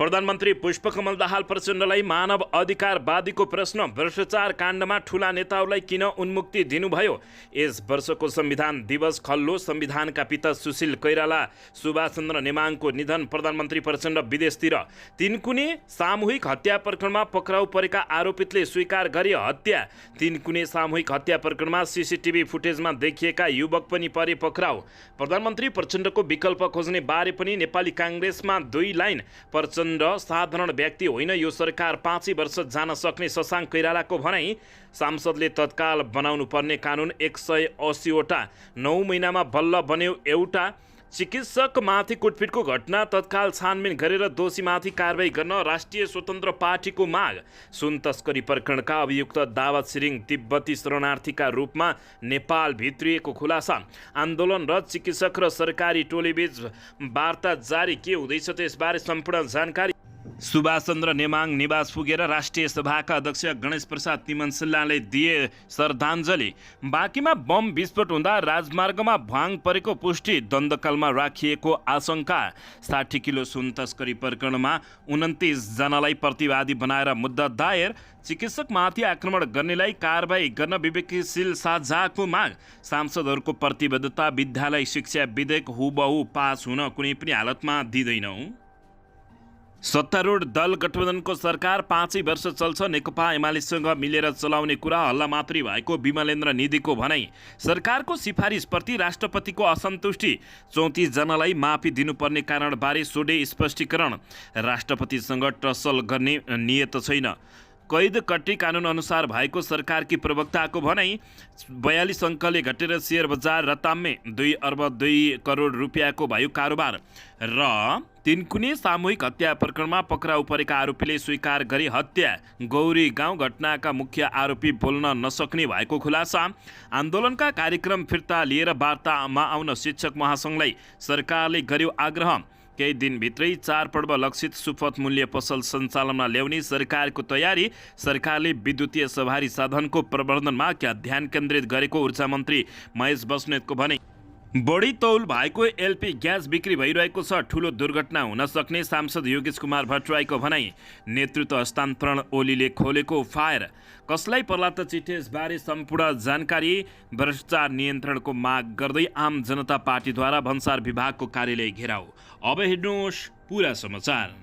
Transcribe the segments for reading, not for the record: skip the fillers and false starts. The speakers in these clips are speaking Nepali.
प्रधानमन्त्री पुष्पकमल दाहाल प्रचण्डलाई मानव अधिकारवादीको प्रश्न। भ्रष्टाचार काण्डमा ठूला नेताहरूलाई किन उन्मुक्ति दिनुभयो? यस वर्षको संविधान दिवस खल्लो। संविधानका पिता सुशील कोइराला सुभाषचन्द्र नेमाङको निधन। प्रधानमन्त्री प्रचण्ड विदेशतिर। तिनकुने सामूहिक हत्या प्रकरणमा पक्राउ परेका आरोपितले स्वीकार गरे हत्या। तिनकुने सामूहिक हत्या प्रकरणमा सीसीटीभी फुटेजमा देखिएका युवक पनि परे पक्राउ। प्रधानमन्त्री प्रचण्डको विकल्प खोज्ने बारे पनि नेपाली काङ्ग्रेसमा दुई लाइन। प्रचण्ड साधारण व्यक्ति होइन, यो सरकार 5 वर्ष जान सक्ने शशाङ्क कोइरालाको भनाई। सांसदले तत्काल बनाउनु पर्ने कानुन 180 वटा, 9 महिनामा बल्ल बन्यो एउटा। चिकित्सक माथि कुटपिटको घटना तत्काल छानबिन गरेर दोषीमाथि कारबाही गर्न राष्ट्रिय स्वतन्त्र पार्टीको माग। सुन तस्करी प्रकरणका अभियुक्त दावा छिरिङ तिब्बती शरणार्थीका रूपमा नेपाल भित्रिएको खुलासा। आन्दोलनरत चिकित्सक र सरकारी टोलीबीच वार्ता जारी। के हुँदैछ त्यसबारे सम्पूर्ण जानकारी। सुभाषचन्द्र नेमाङ निवास पुगेर राष्ट्रिय सभाका अध्यक्ष गणेश प्रसाद तिमनसिल्लाले दिए श्रद्धाञ्जली। बाँकीमा बम विस्फोट हुँदा राजमार्गमा भ्वाङ परेको पुष्टि। दण्डकालमा राखिएको आशंका। 60 किलो सुन तस्करी प्रकरणमा 29 जनालाई प्रतिवादी बनाएर मुद्दा दायर। चिकित्सकमाथि आक्रमण गर्नेलाई कारबाही गर्न विवेकशील साझाको माग। सांसदहरूको प्रतिबद्धता। विद्यालय शिक्षा विधेयक हुबहु पास हुन कुनै पनि हालतमा दिँदैनौँ। सत्तारूढ दल गठबन्धनको सरकार 5 वर्ष चल्छ। नेकपा एमालेसँग मिलेर चलाउने कुरा हल्ला मात्रै भएको विमलेन्द्र निधिको भनाई। सरकारको सिफारिसप्रति राष्ट्रपतिको असन्तुष्टि। 34 जनालाई माफी दिनुपर्ने कारणबारे सोधे स्पष्टीकरण। राष्ट्रपतिसँग टसल गर्ने नियत छैन। कैद कट्टी कानुन अनुसार भएको सरकारकी प्रवक्ताको भनाई। 42 अङ्कले घटेर सेयर बजार रताम्मे 2 अर्ब 2 करोड रुपियाँको भयो कारोबार। र तिनकुने सामूहिक हत्या प्रकरणमा पक्राउ परेका आरोपीले स्वीकार गरे हत्या। गौरी गाउँ घटनाका मुख्य आरोपी बोल्न नसक्ने भएको खुलासा। आन्दोलनका कार्यक्रम फिर्ता लिएर वार्तामा आउन शिक्षक महासङ्घलाई सरकारले गर्यो आग्रह। केही दिनभित्रै चाडपर्व लक्षित सुपथ मूल्य पसल सञ्चालनमा ल्याउने सरकारको तयारी। सरकारले विद्युतीय सवारी साधनको प्रवर्धनमा ध्यान केन्द्रित गरेको ऊर्जा मन्त्री महेश बस्नेतको भनाई। बढी तौल भएको एलपी ग्यास बिक्री भइरहेको छ। ठूलो दुर्घटना हुन सक्ने सांसद योगेश कुमार भट्टराईको भनाई। नेतृत्व हस्तान्तरण ओलीले खोलेको फायर। कसलाई पर्ला त चिठेसबारे सम्पूर्ण जानकारी। भ्रष्टाचार नियन्त्रणको माग गर्दै आम जनता पार्टीद्वारा भन्सार विभागको कार्यालय घेराउ। अब हेर्नुहोस् पूरा समाचार।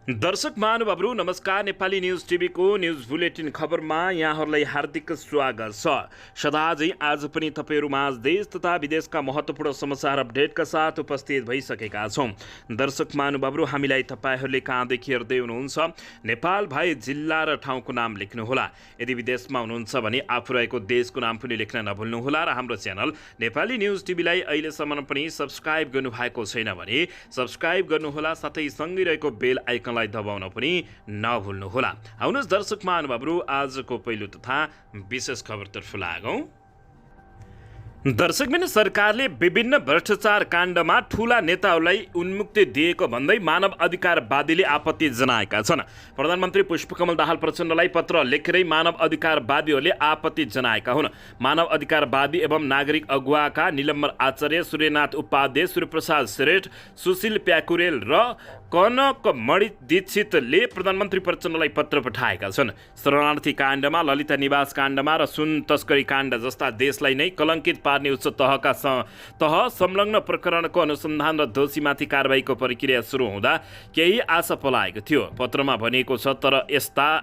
दर्शक महानुभावहरू नमस्कार। नेपाली न्युज टिभीको न्युज बुलेटिन खबरमा यहाँहरूलाई हार्दिक स्वागत छ। सदाझै आज पनि तपाईँहरू माझ देश तथा विदेशका महत्त्वपूर्ण समाचार अपडेटका साथ उपस्थित भइसकेका छौँ। दर्शक महानुभावहरू हामीलाई तपाईँहरूले कहाँदेखि हेर्दै हुनुहुन्छ नेपाल भए जिल्ला र ठाउँको नाम लेख्नुहोला। यदि विदेशमा हुनुहुन्छ भने आफू रहेको देशको नाम पनि लेख्न नभुल्नुहोला। र हाम्रो च्यानल नेपाली न्युज टिभीलाई अहिलेसम्म पनि सब्सक्राइब गर्नुभएको छैन भने सब्सक्राइब गर्नुहोला, साथै सँगै रहेको बेल आइकन दबाउन पनि नभुल्नुहोला। आउनुहोस् दर्शक महानुभावहरू आजको पहिलो तथा विशेष खबरतर्फ लागौं। दर्शकबिन सरकारले विभिन्न भ्रष्टाचार काण्डमा ठूला नेताहरूलाई उन्मुक्ति दिएको भन्दै मानव अधिकारवादीले आपत्ति जनाएका छन्। प्रधानमन्त्री पुष्पकमल दाहाल प्रचण्डलाई पत्र लेखेरै मानव अधिकारवादीहरूले आपत्ति जनाएका हुन्। मानव अधिकारवादी एवं नागरिक अगुवाका निलम्बर आचार्य, सूर्यनाथ उपाध्याय, सूर्यप्रसाद श्रेष्ठ, सुशील प्याकुरेल र कनकमणि दीक्षितले प्रधानमन्त्री प्रचण्डलाई पत्र पठाएका छन्। शरणार्थी काण्डमा, ललिता निवास काण्डमा र सुन तस्करी काण्ड जस्ता देशलाई नै कलङ्कित पार्ने उच्च तह संलग्न प्रकरणको अनुसन्धान र दोषीमाथि कारबाहीको प्रक्रिया सुरु हुँदा केही आशा पलाएको थियो। पत्रमा भनिएको छ, तर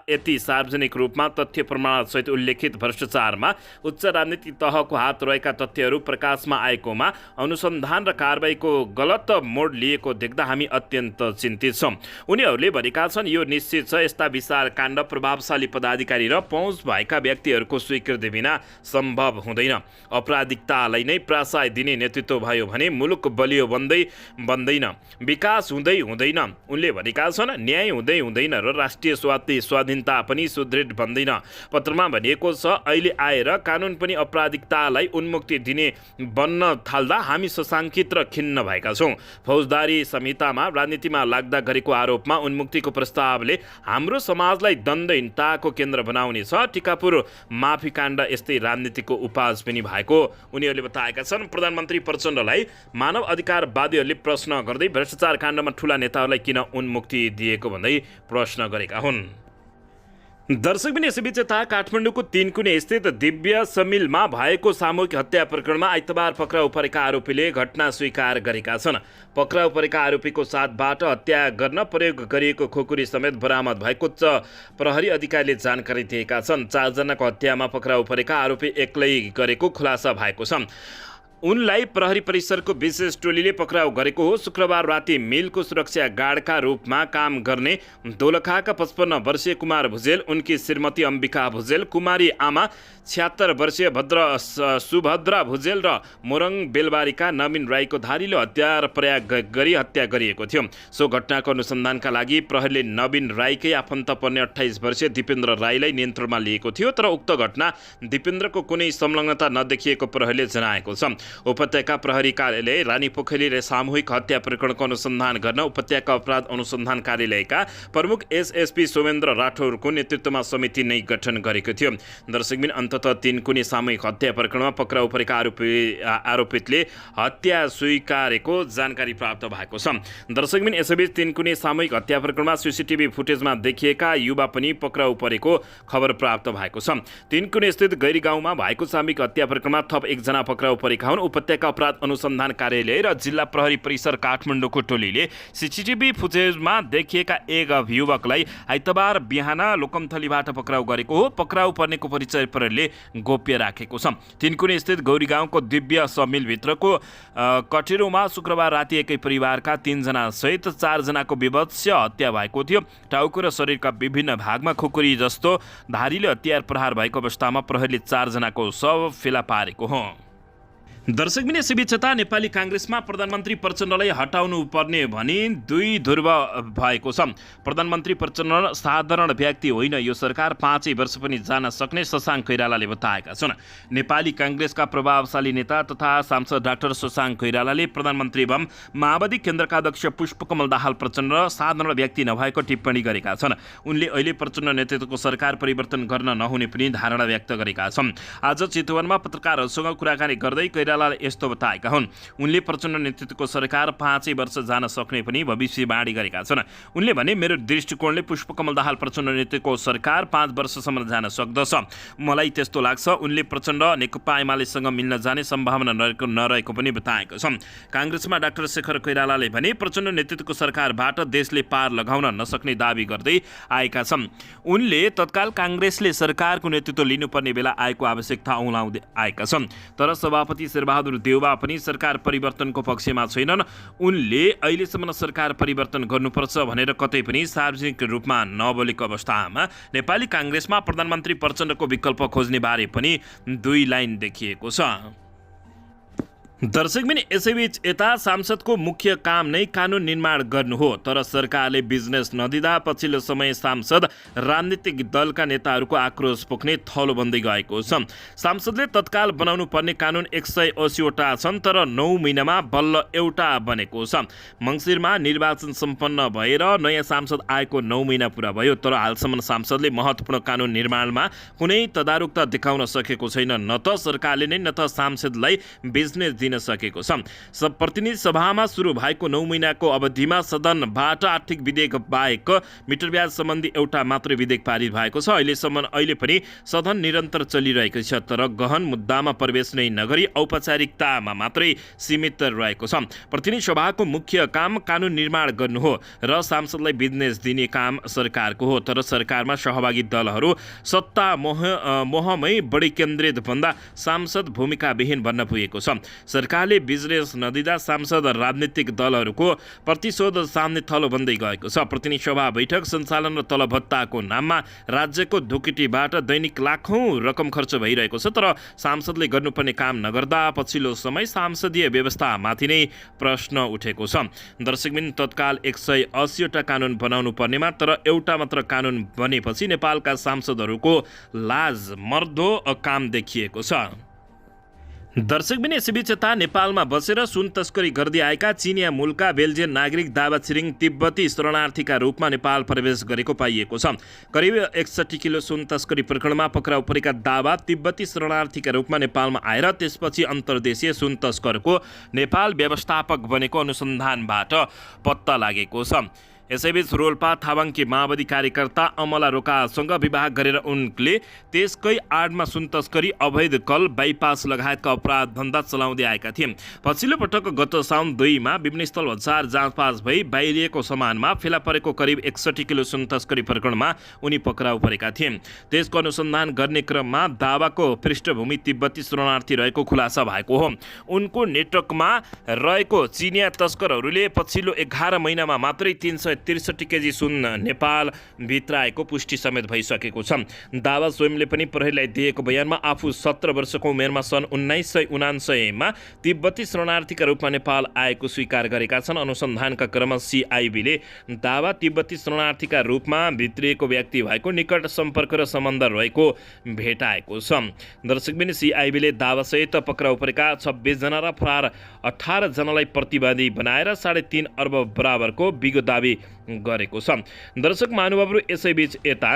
यति सार्वजनिक रूपमा तथ्य प्रमाणसहित उल्लेखित भ्रष्टाचारमा उच्च राजनीतिक तहको हात रहेका तथ्यहरू प्रकाशमा आएकोमा अनुसन्धान र कारबाहीको गलत मोड लिएको देख्दा हामी अत्यन्त चिन्तित छौँ। उनीहरूले भनेका छन्, यो निश्चित छ यस्ता विशाल काण्ड प्रभावशाली पदाधिकारी र पहुँच भएका व्यक्तिहरूको स्वीकृति बिना सम्भव हुँदैन। अपराधिकतालाई नै प्राशय दिने नेतृत्व भयो भने मुलुक बलियो बन्दैन, विकास हुँदैन। उनले भनेका छन्, न्याय हुँदैन र राष्ट्रिय स्वाधीनता पनि सुदृढ बन्दैन। पत्रमा भनिएको छ, अहिले आएर कानुन पनि अपराधिकतालाई उन्मुक्ति दिने बन्न थाल्दा हामी शशाङ्कित र खिन्न भएका छौँ। फौजदारी संहितामा राजनीतिमा लाग्दा गरेको आरोपमा उन्मुक्तिको प्रस्तावले हाम्रो समाजलाई द्वन्द्वहीनताको केन्द्र बनाउनेछ। टिकापुर माफी काण्ड यस्तै राजनीतिको उपाज पनि भएको उनीहरूले बताएका छन्। प्रधानमन्त्री प्रचण्डलाई मानव अधिकारवादीहरूले प्रश्न गर्दै भ्रष्टाचार काण्डमा ठूला नेताहरूलाई किन उन्मुक्ति दिएको भन्दै प्रश्न गरेका हुन्। दर्शक पनि यसैबीच यता काठमाडौँको तीनकुने स्थित दिव्य समिलमा भएको सामूहिक हत्या प्रकरणमा आइतबार पक्राउ परेका आरोपीले घटना स्वीकार गरेका छन्। पक्राउ परेका आरोपीको साथबाट हत्या गर्न प्रयोग गरिएको खुकुरी समेत बरामद भएको उच्च प्रहरी अधिकारीले जानकारी दिएका छन्। 4 जनाको हत्यामा पक्राउ परेका आरोपी एक्लै गरेको खुलासा भएको छ। उनलाई प्रहरी परिसरको विशेष टोलीले पक्राउ गरेको हो। शुक्रबार राति मिलको सुरक्षा गार्डका रूपमा काम गर्ने दोलखाका 55 वर्षीय कुमार भुजेल, उनकी श्रीमती अम्बिका भुजेल, कुमारी आमा 76 वर्षीय सुभद्रा भुजेल र मोरङ बेलबारीका नवीन राईको धारिलो हतियार प्रयोग गरी हत्या गरिएको थियो। सो घटनाको अनुसन्धानका लागि प्रहरीले नवीन राईकै आफन्त पर्ने 28 वर्षीय दिपेन्द्र राईलाई नियन्त्रणमा लिएको थियो, तर उक्त घटना दिपेन्द्रको कुनै संलग्नता नदेखिएको प्रहरीले जनाएको छ। उपत्यका प्रहरी कार्यालय रानीपोखरीले सामूहिक हत्या प्रकरणको अनुसन्धान गर्न उपत्यका अपराध अनुसन्धान कार्यालयका प्रमुख एसएसपी सोमेन्द्र राठौरको नेतृत्वमा समिति नै गठन गरेको थियो। दर्शकबिन अन्ततः तीनकुने सामूहिक हत्या प्रकरणमा पक्राउ परेका आरोपितले हत्या स्वीकारेको जानकारी प्राप्त भएको छ। दर्शकबिन यसैबीच तीनकुने सामूहिक हत्या प्रकरणमा सीसीटीभी फुटेजमा देखिएका युवा पनि पक्राउ परेको खबर प्राप्त भएको छ। तीनकुने स्थित गैरी गाउँमा भएको सामूहिक हत्या प्रकरणमा थप 1 जना पक्राउ परेका हुन्। उपत्यका अपराध अनुसन्धान कार्यालय र जिल्ला प्रहरी परिसर काठमाडौँको टोलीले सीसीटीभी फुटेजमा देखिएका एक युवकलाई आइतबार बिहान लोकमथलीबाट पक्राउ गरेको हो। पक्राउ पर्नेको परिचय प्रहरीले गोप्य राखेको छ। तीनकुने स्थित गौरी गाउँको दिव्य समिलभित्रको कटेरोमा शुक्रबार राति एकै परिवारका 3 जना सहित 4 जनाको विभत्स हत्या भएको थियो। टाउको र शरीरका विभिन्न भागमा खुकुरी जस्तो धारिलो हतियार प्रहार भएको अवस्थामा प्रहरीले 4 जनाको शव फेला पारेको हो। दर्शक बिन यसैबीच नेपाली काङ्ग्रेसमा प्रधानमन्त्री प्रचण्डलाई हटाउनु पर्ने भनी 2 ध्रुव भएको छ। प्रधानमन्त्री प्रचण्ड साधारण व्यक्ति होइन, यो सरकार 5 वर्ष पनि जान सक्ने शशाङ्क कोइरालाले बताएका छन्। नेपाली काङ्ग्रेसका प्रभावशाली नेता तथा सांसद डाक्टर शशाङ्क कोइरालाले प्रधानमन्त्री एवं माओवादी केन्द्रका अध्यक्ष पुष्पकमल दाहाल प्रचण्ड साधारण व्यक्ति नभएको टिप्पणी गरेका छन्। उनले अहिले प्रचण्ड नेतृत्वको सरकार परिवर्तन गर्न नहुने पनि धारणा व्यक्त गरेका छन्। आज चितवनमा पत्रकारहरूसँग कुराकानी गर्दै यस्तो बताएका हुन्। उनले प्रचण्ड नेतृत्वको सरकार 5 वर्ष जान सक्ने पनि भविष्यवाणी गरेका छन्। उनले भने मेरो दृष्टिकोणले पुष्पकमल दाहाल प्रचण्ड नेतृत्वको सरकार 5 वर्षसम्म जान सक्दछ, मलाई त्यस्तो लाग्छ। उनले प्रचण्ड नेकपा एमालेसँग मिल्न जाने सम्भावना नरहेको पनि बताएको छ। काङ्ग्रेसमा डाक्टर शेखर कोइरालाले भने प्रचण्ड नेतृत्वको सरकारबाट देशले पार लगाउन नसक्ने दावी गर्दै आएका छन्। उनले तत्काल काङ्ग्रेसले सरकारको नेतृत्व लिनुपर्ने बेला आएको आवश्यकता औलाउँदै आएका छन्। तर सभापति शेरबहादुर देउवा पनि सरकार परिवर्तनको पक्षमा छैनन्। उनले अहिलेसम्म सरकार परिवर्तन गर्नुपर्छ भनेर कतै पनि सार्वजनिक रूपमा नबोलेको अवस्थामा नेपाली काङ्ग्रेसमा प्रधानमन्त्री प्रचण्डको विकल्प खोज्ने बारे पनि 2 लाइन देखिएको छ। दर्शकबिन यसैबीच यता सांसदको मुख्य काम नै कानुन निर्माण गर्नु हो, तर सरकारले बिजनेस नदिँदा पछिल्लो समय सांसद राजनीतिक दलका नेताहरूको आक्रोश पोख्ने थलो बन्दै गएको छ। सांसदले तत्काल बनाउनु पर्ने कानुन 180 वटा छन्, तर 9 महिनामा बल्ल एउटा बनेको छ। मङ्सिरमा निर्वाचन सम्पन्न भएर नयाँ सांसद आएको 9 महिना पुरा भयो, तर हालसम्म सांसदले महत्त्वपूर्ण कानुन निर्माणमा कुनै तदारुकता देखाउन सकेको छैन। न त सरकारले नै न त सांसदलाई बिजनेस दिन सकेको छ। प्रतिनिधि सभामा सुरु भएको 9 महिनाको अवधिमा सदनबाट आर्थिक विधेयक बाहेक मिटर ब्याज सम्बन्धी एउटा मात्रै विधेयक पारित भएको छ। अहिले पनि सदन निरन्तर चलिरहेको छ, तर गहन मुद्दामा प्रवेश नै नगरी औपचारिकतामा मात्रै सीमित रहेको छ। प्रतिनिधि सभाको मुख्य काम कानुन निर्माण गर्नु हो र सांसदलाई बिजनेस दिने काम सरकारको हो, तर सरकारमा सहभागी दलहरू सत्ता मोहमै बढी केन्द्रित भन्दा सांसद भूमिकाविहीन बन्न पुगेको छ। सरकारले बिजनेस नदिँदा सांसद राजनीतिक दलहरूको प्रतिशोध साम्ने थलो बन्दै गएको छ। प्रतिनिधि सभा बैठक सञ्चालन र तलब भत्ताको नाममा राज्यको ढुकुटीबाट दैनिक लाखौँ रकम खर्च भइरहेको छ, तर सांसदले गर्नुपर्ने काम नगर्दा पछिल्लो समय सांसदीय व्यवस्थामाथि नै प्रश्न उठेको छ। दर्शकबिन तत्काल 180 वटा कानुन बनाउनु पर्नेमा तर एउटा मात्र कानुन बनेपछि नेपालका सांसदहरूको लाज मर्दो काम देखिएको छ। दर्शकबिन यसैबीच यता नेपालमा बसेर सुन तस्करी गर्दै आएका चिनिया मूलका बेल्जियन नागरिक दावा छिरिङ तिब्बती शरणार्थीका रूपमा नेपाल प्रवेश गरेको पाइएको छ। करिब 61 किलो सुन तस्करी प्रकरणमा पक्राउ परेका दावा तिब्बती शरणार्थीका रूपमा नेपालमा आएर त्यसपछि अन्तर्देशीय सुन तस्करको नेपाल व्यवस्थापक बनेको अनुसन्धानबाट पत्ता लागेको छ। यसैबीच रोल्पा थाबाङकी माओवादी कार्यकर्ता अमला रोकासँग विवाह गरेर उनले त्यसकै आडमा सुन तस्करी, अवैध कल, बाइपास लगायतका अपराध धन्दा चलाउँदै आएका थिए। पछिल्लो पटक गत साउन 2मा विभिन्न स्थल भन्सार जाँचपास भई बाहिरिएको सामानमा फेला परेको करिब 61 किलो सुन तस्करी प्रकरणमा उनी पक्राउ परेका थिए। त्यसको अनुसन्धान गर्ने क्रममा दावाको पृष्ठभूमि तिब्बती शरणार्थी रहेको खुलासा भएको हो। उनको नेटवर्कमा रहेको चिनिया तस्करहरूले पछिल्लो 11 महिनामा मात्रै 363 केजी सुन नेपाल भित्र आएको पुष्टि समेत भइसकेको छ। दावा स्वयंले पनि प्रहरीलाई दिएको बयानमा आफू 17 वर्षको उमेरमा सन् 1979मा तिब्बती शरणार्थीका रूपमा नेपाल आएको स्वीकार गरेका छन्। अनुसन्धानका क्रममा सिआइबीले दावा तिब्बती शरणार्थीका रूपमा भित्रिएको व्यक्ति भएको निकट सम्पर्क र सम्बन्ध रहेको भेटाएको छ। दर्शकबिन सिआइबीले दावासहित पक्राउ परेका 26 जना र फरार 18 जनालाई प्रतिवादी बनाएर 3.5 अर्ब बराबरको बिगो दावी गरेको छ। दर्शक महानुभावहरू यसैबीच यता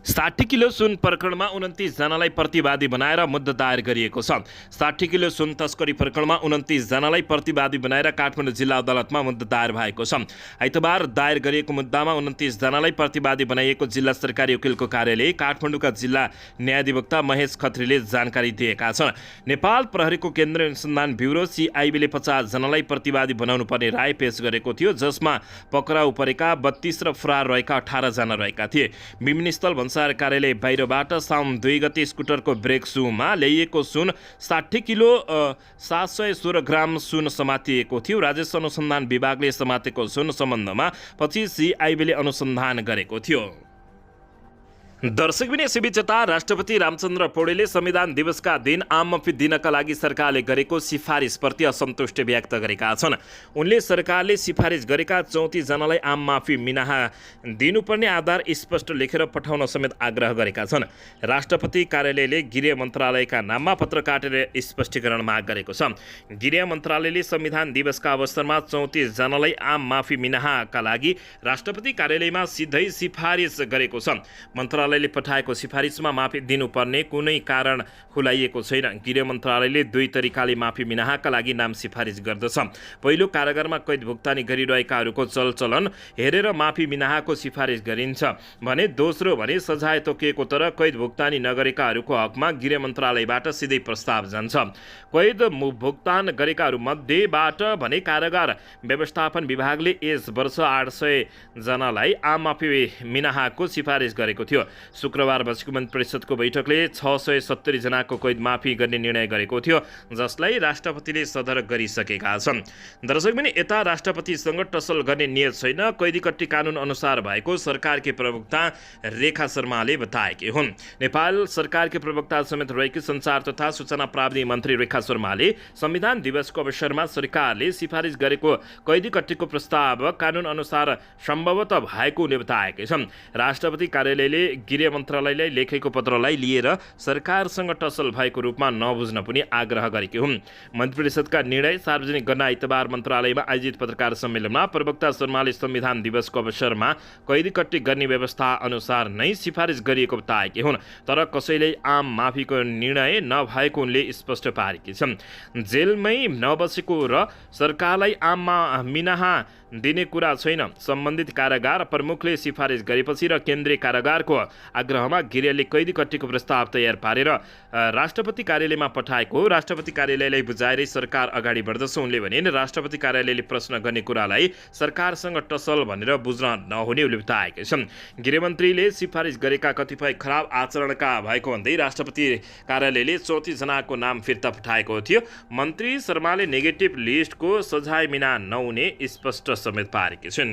60 किलो सुन प्रकरणमा 29 जनालाई प्रतिवादी बनाएर मुद्दा दायर गरिएको छ। 60 किलो सुन तस्करी प्रकरणमा 29 जनालाई प्रतिवादी बनाएर काठमाडौँ जिल्ला अदालतमा मुद्दा दायर भएको छ। आइतबार दायर गरिएको मुद्दामा 29 जनालाई प्रतिवादी बनाइएको जिल्ला सरकारी वकिलको कार्यालय काठमाडौँका जिल्ला न्यायाधिवक्ता महेश खत्रीले जानकारी दिएका छन्। नेपाल प्रहरीको केन्द्रीय अनुसन्धान ब्युरो सिआइबीले 50 जनालाई प्रतिवादी बनाउनु पर्ने राय पेश गरेको थियो, जसमा पक्राउ परेका 32 र फरार रहेका 18 जना रहेका थिए। विभिन्न स्थल भन्सार कार्यालय बाहिरबाट साउन 2 गते स्कुटरको ब्रेक सुमा ल्याइएको सुन 60 किलो 716 ग्राम सुन समातिएको थियो। राजस्व अनुसन्धान विभागले समातेको सुन सम्बन्धमा पछि सिआइबीले अनुसन्धान गरेको थियो। दर्शकबिन यसैबीच यता राष्ट्रपति रामचन्द्र पौडेलले संविधान दिवसका दिन आम माफी दिनका लागि सरकारले गरेको सिफारिसप्रति असन्तुष्टि व्यक्त गरेका छन्। उनले सरकारले सिफारिस गरेका 34 जनालाई आम माफी मिनाहा दिनुपर्ने आधार स्पष्ट लेखेर पठाउन समेत आग्रह गरेका छन्। राष्ट्रपति कार्यालयले गृह मन्त्रालयका नाममा पत्र काटेर स्पष्टीकरण माग गरेको छ। गृह मन्त्रालयले संविधान दिवसका अवसरमा 34 जनालाई आम माफी मिनाहाका लागि राष्ट्रपति कार्यालयमा सिधै सिफारिस गरेको छ। मन्त्रालयले पठाएको सिफारिसमा माफी दिनुपर्ने कुनै कारण खुलाइएको छैन। गृह मन्त्रालयले 2 तरिकाले माफी मिनाहाका लागि नाम सिफारिस गर्दछ। पहिलो, कारागारमा कैद भुक्तानी गरिरहेकाहरूको चलचलन हेरेर माफी मिनाहाको सिफारिस गरिन्छ भने दोस्रो भने सजाय तोकिएको तर कैद भुक्तानी नगरेकाहरूको हकमा गृह मन्त्रालयबाट सिधै प्रस्ताव जान्छ। कैद भुक्तान गरेकाहरूमध्येबाट भने कारागार व्यवस्थापन विभागले यस वर्ष 800 जनालाई आम माफी मिनाहाको सिफारिस गरेको थियो। शुक्रबार बसेको मन्त्री परिषदको बैठकले 670 जनाको कैद माफी गर्ने निर्णय गरेको थियो, जसलाई राष्ट्रपतिले सदर गरिसकेका छन्। दर्शकबिन यता राष्ट्रपतिसँग टसल गर्ने नियत छैन, कैदी कट्टी कानुन अनुसार भएको सरकारकी प्रवक्ता रेखा शर्माले बताएकी हुन्। नेपाल सरकारकी प्रवक्ता समेत रहेकी सञ्चार तथा सूचना प्राविधिक मन्त्री रेखा शर्माले संविधान दिवसको अवसरमा सरकारले सिफारिस गरेको कैदी कट्टीको प्रस्ताव कानुन अनुसार सम्भवतः भएको उनले बताएकै छन्। राष्ट्रपति कार्यालयले गृह मन्त्रालयलाई लेखेको पत्रलाई लिएर सरकारसँग टसल भएको रूपमा नबुझ्न पनि आग्रह गरेकी हुन्। मन्त्री परिषदका निर्णय सार्वजनिक गर्न आइतबार मन्त्रालयमा आयोजित पत्रकार सम्मेलनमा प्रवक्ता शर्माले संविधान दिवसको अवसरमा कैदी कट्टी गर्ने व्यवस्था अनुसार नै सिफारिस गरिएको बताएकी हुन्, तर कसैले आम माफीको निर्णय नभएको उनले स्पष्ट पारेकी छन्। जेलमै नबसेको र सरकारलाई आम मिनाहा दिने कुरा छैन। सम्बन्धित कारागार प्रमुखले सिफारिस गरेपछि र केन्द्रीय कारागारको आग्रहमा गृहले कैदी कट्टीको प्रस्ताव तयार पारेर राष्ट्रपति कार्यालयमा पठाएको हो। राष्ट्रपति कार्यालयलाई बुझाएरै सरकार अगाडि बढ्दछ उनले भने। राष्ट्रपति कार्यालयले प्रश्न गर्ने कुरालाई सरकारसँग टसल भनेर बुझ्न नहुने उनले बताएकै छन्। गृहमन्त्रीले सिफारिस गरेका कतिपय खराब आचरणका भएको भन्दै राष्ट्रपति कार्यालयले 34 जनाको नाम फिर्ता पठाएको थियो। मन्त्री शर्माले नेगेटिभ लिस्टको सजाय मिना नहुने स्पष्ट समेत पारेकी छिन्।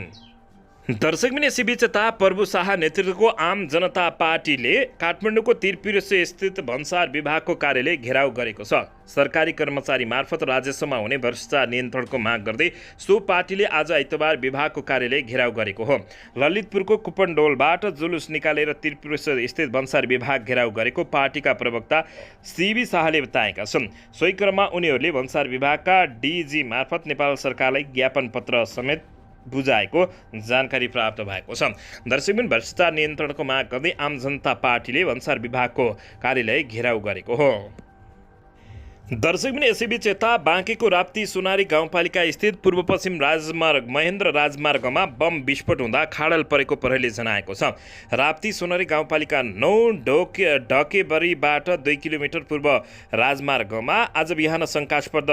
दर्शकबिन यसैबीच यता प्रभु शाह नेतृत्वको आम जनता पार्टीले काठमाडौँको त्रिपुरेश्वर स्थित भन्सार विभागको कार्यालय घेराउ गरेको छ। सरकारी कर्मचारी मार्फत राज्यसम्म हुने भ्रष्टाचार नियन्त्रणको माग गर्दै सो पार्टीले आज आइतबार विभागको कार्यालय घेराउ गरेको हो। ललितपुरको कुपनडोलबाट जुलुस निकालेर त्रिपुरेश्वर स्थित भन्सार विभाग घेराउ गरेको पार्टीका प्रवक्ता सीबी शाहले बताएका छन्। सोही क्रममा उनीहरूले भन्सार विभागका डिजी मार्फत नेपाल सरकारलाई ज्ञापन पत्र समेत बुझाएको जानकारी प्राप्त भएको छ। दर्शकबिन भ्रष्टाचार नियन्त्रणको माग गर्दै आम जनता पार्टीले भन्सार विभागको कार्यालय घेराउ गरेको हो। दर्शकबिन यसैबीच यता बाँकेको राप्ती सोनारी गाउँपालिका स्थित पूर्व पश्चिम राजमार्ग महेन्द्र राजमार्गमा बम विस्फोट हुँदा खाडल परेको प्रहरीले जनाएको छ। राप्ती सोनारी गाउँपालिका 9 ढकेबरीबाट 2 किलोमिटर पूर्व राजमार्गमा आज बिहान शङ्कास्पद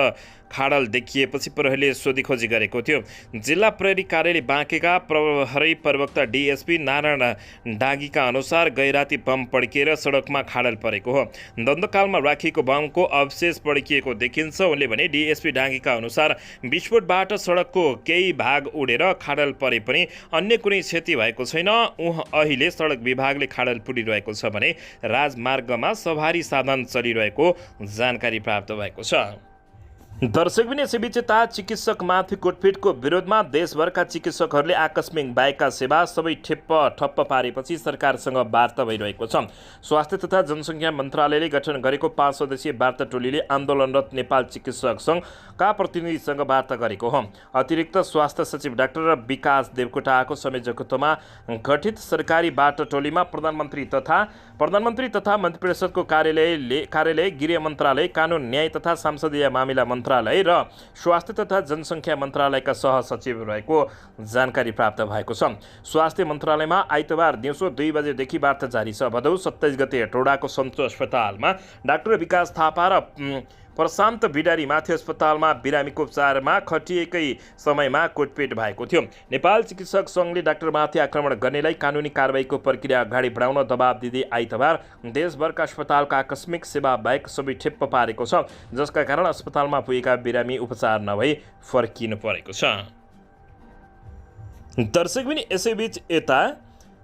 खाडल देखिएपछि प्रहरीले सोधीखोजी गरेको थियो। जिल्ला प्रहरी कार्यालय बाँकेका प्रहरी प्रवक्ता डिएसपी नारायण डाँगीका अनुसार गैराती बम पड्किएर सडकमा खाडल परेको हो। द्वन्द्वकालमा राखिएको बमको अवशेष पड्किएको देखिन्छ। उनले भने डिएसपी डाँगीका अनुसार विस्फोटबाट सडकको केही भाग उडेर खाडल परे पनि अन्य कुनै क्षति भएको छैन। अहिले सडक विभागले खाडल पुरिरहेको छ भने राजमार्गमा सवारी साधन चलिरहेको जानकारी प्राप्त भएको छ। दर्शकबिन यसैबीच यता चिकित्सकमाथि कुटपिटको विरोधमा देशभरका चिकित्सकहरूले आकस्मिक बाहेकका सेवा सबै ठप्प पारेपछि सरकारसँग वार्ता भइरहेको छ। स्वास्थ्य तथा जनसङ्ख्या मन्त्रालयले गठन गरेको 5 सदस्यीय वार्ता टोलीले आन्दोलनरत नेपाल चिकित्सक सङ्घका प्रतिनिधिसँग वार्ता गरेको हो। अतिरिक्त स्वास्थ्य सचिव डाक्टर विकास देवकोटाको संयोजकत्वमा गठित सरकारी वार्ता टोलीमा प्रधानमन्त्री तथा मन्त्रिपरिषदको कार्यालय, गृह मन्त्रालय, कानुन न्याय तथा संसदीय मामिला मन्त्रालय र स्वास्थ्य तथा जनसङ्ख्या मन्त्रालयका सहसचिव रहेको जानकारी प्राप्त भएको छ। स्वास्थ्य मन्त्रालयमा आइतबार दिउँसो 2 बजेदेखि वार्ता जारी छ। भदौ 27 गते हेटौडाको सन्तो अस्पतालमा डाक्टर विकास थापा र प्रशान्त बिडारीमाथि अस्पतालमा बिरामीको उपचारमा खटिएकै समयमा कुटपिट भएको थियो। नेपाल चिकित्सक सङ्घले डाक्टरमाथि आक्रमण गर्नेलाई कानुनी कारबाहीको प्रक्रिया अगाडि बढाउन दबाब दिँदै आइतबार देशभरका अस्पतालका आकस्मिक सेवा बाहेक सबै ठेप्प पारेको छ, जसका कारण अस्पतालमा पुगेका बिरामी उपचार नभई फर्किनु परेको छ। दर्शकबिन यसैबीच यता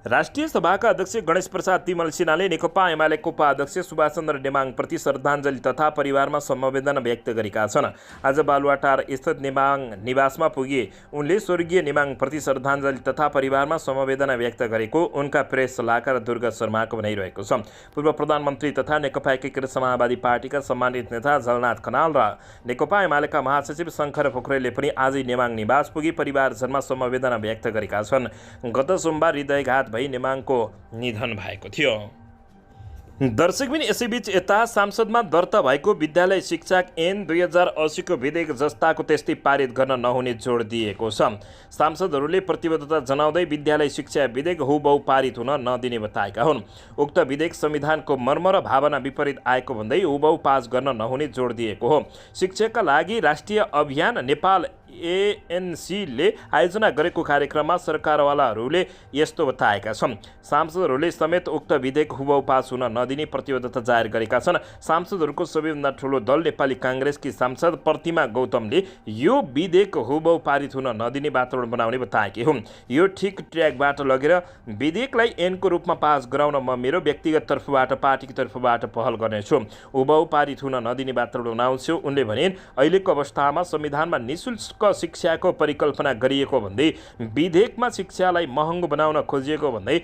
राष्ट्रिय सभाका अध्यक्ष गणेश प्रसाद तिमल सिन्हाले नेकपा एमालेको उपाध्यक्ष सुभाषचन्द्र नेमाङप्रति श्रद्धाञ्जली तथा परिवारमा समवेदना व्यक्त गरेका छन्। आज बालुवाटार स्थित नेमाङ निवासमा पुगे उनले स्वर्गीय नेमाङप्रति श्रद्धाञ्जली तथा परिवारमा समवेदना व्यक्त गरेको उनका प्रेस सल्लाहकार दुर्गा शर्माको भनाइरहेको छ। पूर्व प्रधानमन्त्री तथा नेकपा एकीकृत समाजवादी पार्टीका सम्मानित नेता जलनाथ खनाल र नेकपा एमालेका महासचिव शङ्कर पोखरेलले पनि आजै नेमाङ निवास पुगी परिवारजनमा समवेदना व्यक्त गरेका छन्। गत सोमबार हृदयघात भई नेमाङको निधन भएको थियो। दर्शकबिन यसैबीच यता सांसदमा दर्ता भएको विद्यालय शिक्षा ऐन 2080 को विधेयक जस्ताको त्यस्तै पारित गर्न नहुने जोड दिएको छ। सांसदहरूले प्रतिबद्धता जनाउँदै विद्यालय शिक्षा विधेयक हुबहु पारित हुन नदिने बताएका हुन्। उक्त विधेयक संविधानको मर्म र भावना विपरीत आएको भन्दै हुबहु पास गर्न नहुने जोड दिएको हो। शिक्षाका लागि राष्ट्रिय अभियान नेपाल एएनसीले आयोजना गरेको कार्यक्रममा सरकारवालाहरूले यस्तो बताएका छन्। सांसदहरूले समेत उक्त विधेयक हुबहु पास हुन नदिने प्रतिबद्धता जाहेर गरेका छन्। सांसदहरूको सबैभन्दा ठुलो दल नेपाली काङ्ग्रेसकी सांसद प्रतिमा गौतमले यो विधेयक हुबहु पारित हुन नदिने वातावरण बनाउने बताएकी हुन्। यो ठिक ट्र्याकबाट लगेर विधेयकलाई ऐनको रूपमा पास गराउन म मेरो व्यक्तिगत तर्फबाट पार्टीको तर्फबाट पहल गर्नेछु, हुबहु पारित हुन नदिने वातावरण बनाउँछु। उनले भने अहिलेको अवस्थामा संविधानमा निःशुल्क शिक्षाको परिकल्पना गरिएको भन्दै विधेयकमा शिक्षालाई महँगो बनाउन खोजिएको भन्दै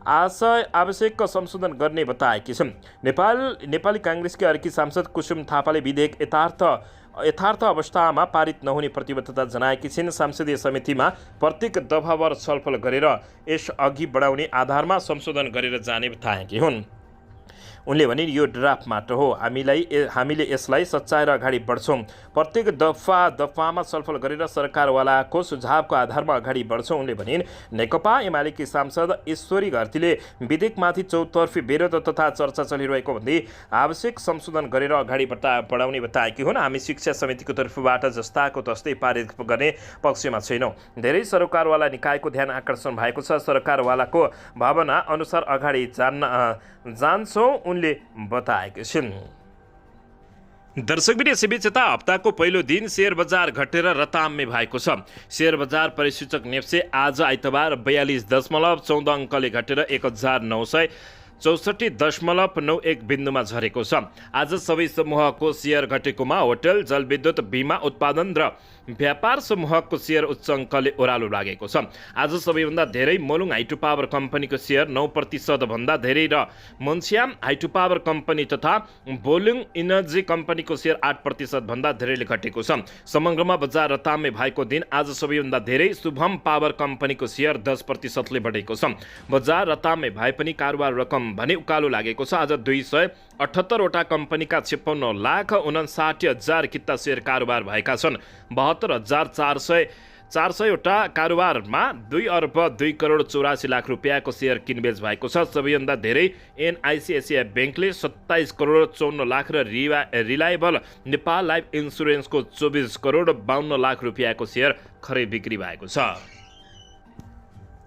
आवश्यक संशोधन गर्ने बताएकी छन्। नेपाली काङ्ग्रेसकी अर्की सांसद कुसुम थापाले विधेयक यथार्थ अवस्थामा पारित नहुने प्रतिबद्धता जनाएकी छिन्। संसदीय समितिमा प्रत्येक दफावार छलफल गरेर यस अघि बढाउने आधारमा संशोधन गरेर जाने बताएकी हुन्। उनले भने यो ड्राफ्ट मात्र हो, हामीले यसलाई सच्याएर अगाडि बढ्छौँ। प्रत्येक दफामा छलफल गरेर सरकारवालाको सुझावको आधारमा अगाडि बढ्छौँ। उनले भने नेकपा एमालेकी सांसद ईश्वरी घरतीले विधेयकमाथि चौतर्फी विरोध तथा चर्चा चलिरहेको भन्दै आवश्यक संशोधन गरेर अगाडि बढाउने बताएकी हुन्। हामी शिक्षा समितिको तर्फबाट जस्ताको तस्तै पारित गर्ने पक्षमा छैनौँ। धेरै सरकारवाला निकायको ध्यान आकर्षण भएको छ। सरकारवालाको भावना अनुसार अगाडि जान्छौँ उनले बताएका छिन्। दर्शकबिन यसैबीच यता हप्ताको पहिलो दिन शेयर बजार घटेर रताम्य भएको छ। शेयर बजार परिसूचक नेप्से आज आइतबार 42.14 अङ्कले घटेर 1964.91 बिन्दुमा झरेको छ। आज सबै समूहको शेयर घटेकोमा होटल, जलविद्युत, बिमा उत्पादन र व्यापार समूहको शेयर उच्च अङ्कले ओह्रालो लागेको छ। आज सबैभन्दा धेरै मोलुङ हाइड्रो पावर कम्पनीको शेयर 9% भन्दा धेरै र मोन्स्याम हाइड्रो पावर कम्पनी तथा बोलुङ इनर्जी कम्पनीको शेयर 8% भन्दा धेरैले घटेको छ। समग्रमा बजार रताम्य भएको दिन आज सबैभन्दा धेरै शुभम पावर कम्पनीको शेयर 10%ले बढेको छ। बजार रताम्य भए पनि कारोबार रकम भने उकालो लागेको छ। आज 278 वटा कम्पनीका 56,59,हजार किता शेयर कारोबार भएका छन्। 72,400 वटा कारोबारमा 2,02,84,00,000 रुपियाँको शेयर किनबेच भएको छ। सबैभन्दा धेरै NICICI ब्याङ्कले 27,54,00,000 र रिलायबल नेपाल लाइफ इन्सुरेन्सको 24,52,00,000 रुपियाँको शेयर खरिद बिक्री भएको छ।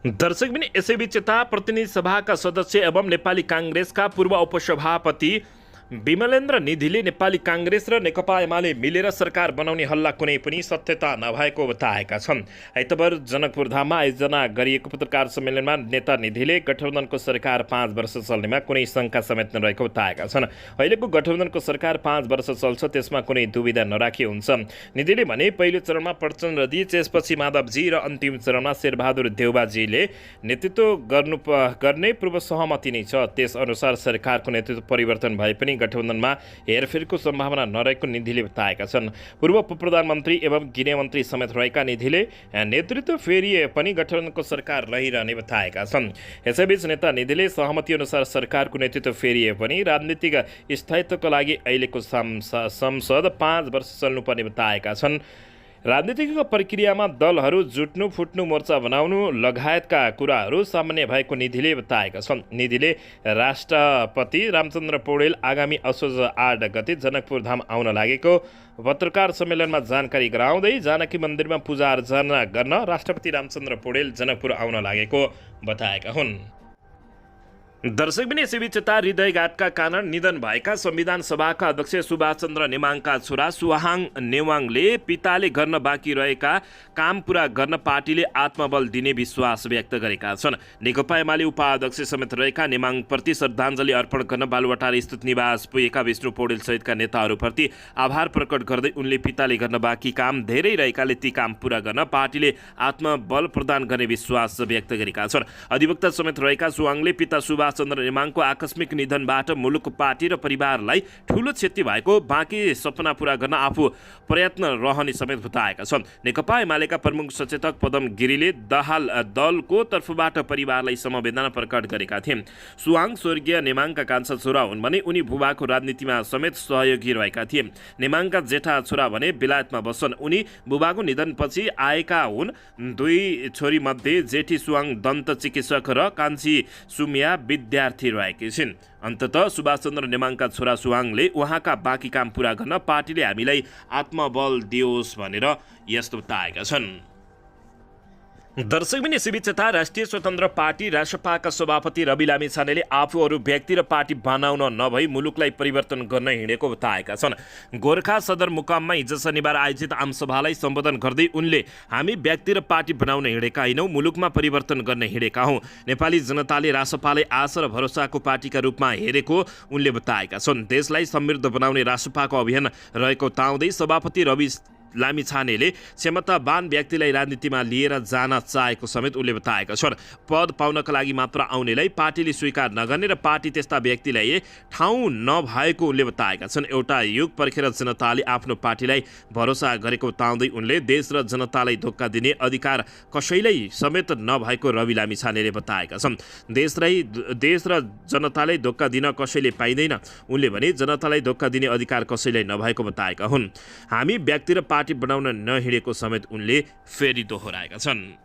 दर्शकबिन यसैबीच यता प्रतिनिधि सभाका सदस्य एवं नेपाली काङ्ग्रेसका पूर्व उपसभापति विमलेन्द्र निधिले नेपाली काङ्ग्रेस र नेकपा एमाले मिलेर सरकार बनाउने हल्ला कुनै पनि सत्यता नभएको बताएका छन्। आइतबार जनकपुरधाममा आयोजना गरिएको पत्रकार सम्मेलनमा नेता निधिले गठबन्धनको सरकार 5 वर्ष चल्नेमा कुनै शङ्का समेत नरहेको बताएका छन्। अहिलेको गठबन्धनको सरकार 5 वर्ष चल्छ, त्यसमा कुनै दुविधा नराखी हुन्छ। निधिले भने पहिलो चरणमा प्रचण्डजी, त्यसपछि माधवजी र अन्तिम चरणमा शेरबहादुर देउबाजीले नेतृत्व गर्ने पूर्व सहमति नै छ। त्यसअनुसार सरकारको नेतृत्व परिवर्तन भए पनि गठबन्धनमा हेरफेरको सम्भावना नरहेको निधिले बताएका छन्। पूर्व उपप्रधानमन्त्री एवं गृहमन्त्री समेत रहेका निधिले नेतृत्व फेरिए पनि गठबन्धनको सरकार रहिरहने बताएका छन्। यसैबीच नेता निधिले सहमति अनुसार सरकारको नेतृत्व फेरिए पनि राजनीतिक स्थायित्वको लागि अहिलेको संसद 5 वर्ष चल्नुपर्ने बताएका छन्। राजनीतिक प्रक्रियामा दलहरू जुट्नु, फुट्नु, मोर्चा बनाउनु लगायतका कुराहरू सामान्य भएको निधिले बताएका छन्। निधिले राष्ट्रपति रामचन्द्र पौडेल आगामी असोज 8 गते जनकपुर धाम आउन लागेको पत्रकार सम्मेलनमा जानकारी गराउँदै जानकी मन्दिरमा पूजा अर्चना गर्न राष्ट्रपति रामचन्द्र पौडेल जनकपुर आउन लागेको बताएका हुन्। दर्शकबिन यसैबीच यता हृदयघातका कारण निधन भएका संविधान सभाका अध्यक्ष सुभाषचन्द्र नेमाङका छोरा सुहाङ नेवाङले पिताले गर्न बाँकी रहेका काम पूरा गर्न पार्टीले आत्मबल दिने विश्वास व्यक्त गरेका छन्। नेकपा एमाले उपाध्यक्ष समेत रहेका नेमाङप्रति श्रद्धाञ्जली अर्पण गर्न बालुवाटार स्थित निवास पुगेका विष्णु पौडेल सहितका नेताहरूप्रति आभार प्रकट गर्दै उनले पिताले गर्न बाँकी काम धेरै रहेकाले ती काम पूरा गर्न पार्टीले आत्मबल प्रदान गर्ने विश्वास व्यक्त गरेका छन्। अधिवक्ता समेत रहेका सुहाङले पिता सुभाषचन्द्र नेमाङको आकस्मिक निधनबाट मुलुक, पार्टी र परिवारलाई ठूलो क्षति भएको, बाँकी सपना पूरा गर्न आफू प्रयत्न रहने समेत बताएका छन्। नेकपा एमालेका प्रमुख सचेतक पदम गिरीले दाहाल दलको तर्फबाट परिवारलाई समवेदना प्रकट गरेका थिए। सुहाङ स्वर्गीय नेमाङका कान्छा छोरा हुन् भने उनी बुबाको राजनीतिमा समेत सहयोगी रहेका थिए। नेमाङका जेठा छोरा भने बेलायतमा बस्छन्। उनी बुबाको निधनपछि आएका हुन्। 2 छोरी मध्ये जेठी सुहाङ दन्त चिकित्सक र कान्छी सुमिया विद्यार्थी रहेकी छिन्। अन्ततः सुभाषचन्द्र नेमाङका छोरा सुहाङले उहाँका बाँकी काम पूरा गर्न पार्टीले हामीलाई आत्मबल दियोस् भनेर यस्तो बताएका छन्। दर्शकबिन यसैबीच यता राष्ट्रिय स्वतन्त्र पार्टी रासपाका सभापति रवि लामिछानेले आफूहरू व्यक्ति र पार्टी बनाउन नभई मुलुकलाई परिवर्तन गर्न हिँडेको बताएका छन्। गोर्खा सदरमुकाममा हिजो शनिबार आयोजित आमसभालाई सम्बोधन गर्दै उनले हामी व्यक्ति र पार्टी बनाउन हिँडेका होइनौँ, मुलुकमा परिवर्तन गर्न हिँडेका हौँ। नेपाली जनताले रासपालाई आशा र भरोसाको पार्टीका रूपमा हेरेको उनले बताएका छन्। देशलाई समृद्ध बनाउने रासपाको अभियान रहेको ताउँदै सभापति रवि लामिछानेले क्षमतावान व्यक्तिलाई राजनीतिमा लिएर जान चाहेको समेत उनले बताएका छन्। पद पाउनका लागि मात्र आउनेलाई पार्टीले स्वीकार नगर्ने र पार्टी त्यस्ता व्यक्तिलाई ठाउँ नभएको उनले बताएका छन्। एउटा युग पर्खेर जनताले आफ्नो पार्टीलाई भरोसा गरेको बताउँदै उनले देश र जनतालाई धोका दिने अधिकार कसैलाई समेत नभएको रवि लामिछानेले बताएका छन्। देश र जनतालाई धोका दिन कसैले पाइँदैन। उनले भने जनतालाई धोका दिने अधिकार कसैलाई नभएको बताएका हुन्। हामी व्यक्ति र पार्टी बनाउन नहिँडेको समेत उनले फेरि दोहोऱ्याएका छन्।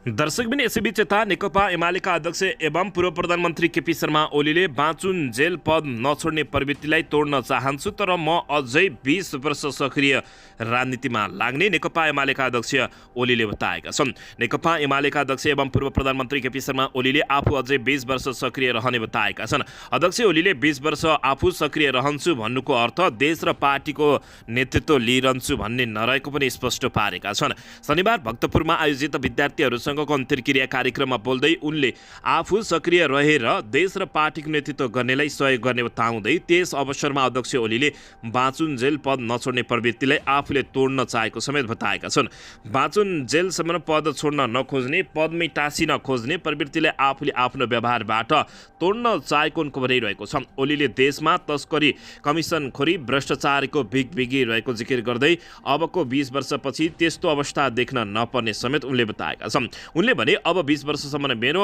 दर्शकबिन यसैबीच यता नेकपा एमालेका अध्यक्ष एवं पूर्व प्रधानमन्त्री केपी शर्मा ओलीले बाँचुन जेल पद नछोड्ने प्रवृत्तिलाई तोड्न चाहन्छु, तर म अझै 20 वर्ष सक्रिय राजनीतिमा लाग्ने नेकपा एमालेका अध्यक्ष ओलीले बताएका छन्। नेकपा एमालेका अध्यक्ष एवं पूर्व प्रधानमन्त्री केपी शर्मा ओलीले आफू अझै 20 वर्ष सक्रिय रहने बताएका छन्। अध्यक्ष ओलीले 20 वर्ष आफू सक्रिय रहन्छु भन्नुको अर्थ देश र पार्टीको नेतृत्व लिइरहन्छु भन्ने नरहेको पनि स्पष्ट पारेका छन्। शनिबार भक्तपुरमा आयोजित विद्यार्थीहरूसँग अन्तर्क्रिया कार्यक्रममा बोल्दै उनले आफू सक्रिय रहेर देश र पार्टीको नेतृत्व गर्नेलाई सहयोग गर्ने बताउँदै त्यस अवसरमा अध्यक्ष ओलीले बाँचुन जेल पद नछोड्ने प्रवृत्तिलाई आफूले तोड्न चाहेको समेत बताएका छन्। बाँचुन जेलसम्म पद छोड्न नखोज्ने, पदमै टाँसिन खोज्ने प्रवृत्तिलाई आफूले आफ्नो व्यवहारबाट तोड्न चाहेको उनको भनिरहेको छ। ओलीले देशमा तस्करी, कमिसनखोरी, भ्रष्टाचारको बिगबिगी रहेको जिकिर गर्दै अबको 20 वर्षपछि त्यस्तो अवस्था देख्न नपर्ने समेत उनले बताएका छन्। उनले भने अब 20 वर्षसम्म मेरो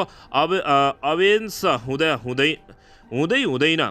अवेन्स हुँदैन।